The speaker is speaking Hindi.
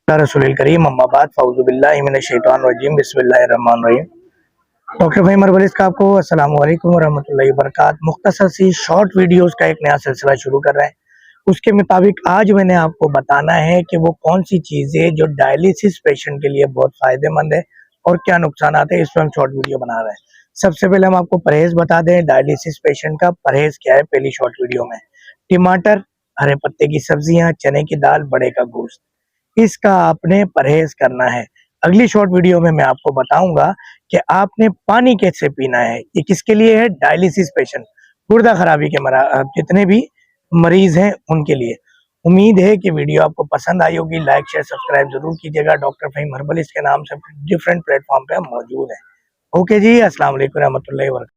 रसूल करीम अम्माबाद फ़ाउज़ुबिल्लाहिमिनश्शैतानिर्रजीम बिस्मिल्लाहिर्रहमानिर्रहीम। डॉक्टर फ़हीम हर्बल का आपको अस्सलामु अलैकुम वरहमतुल्लाहि वबरकातुहू। मुख्तसर सी शॉर्ट वीडियोस का एक नया सिलसिला शुरू कर रहे हैं। उसके मुताबिक आज मैंने आपको बताना है कि वो कौन सी चीज़ें जो डायलिसिस पेशेंट के लिए बहुत फ़ायदेमंद है और क्या नुकसान आते हैं। इस पर हम शॉर्ट वीडियो बना रहे हैं। सबसे पहले हम आपको परहेज़ बता दें, डायलिसिस पेशेंट का परहेज़ क्या है। पहली शॉर्ट वीडियो में टमाटर, हरे पत्ते की सब्जियां, चने की दाल, बड़े का गोश्त, इसका आपने परहेज करना है। अगली शॉर्ट वीडियो में मैं आपको बताऊंगा कि आपने पानी कैसे पीना है। ये किसके लिए है? डायलिसिस पेशेंट, गुर्दा खराबी के जितने भी मरीज हैं उनके लिए। उम्मीद है कि वीडियो आपको पसंद आई होगी। लाइक शेयर सब्सक्राइब जरूर कीजिएगा। डॉक्टर फ़हीम हर्बल के नाम से डिफरेंट प्लेटफॉर्म पे हम मौजूद हैं। ओके जी, अस्सलाम वालेकुम रहमतुल्लाहि व बरकातहू।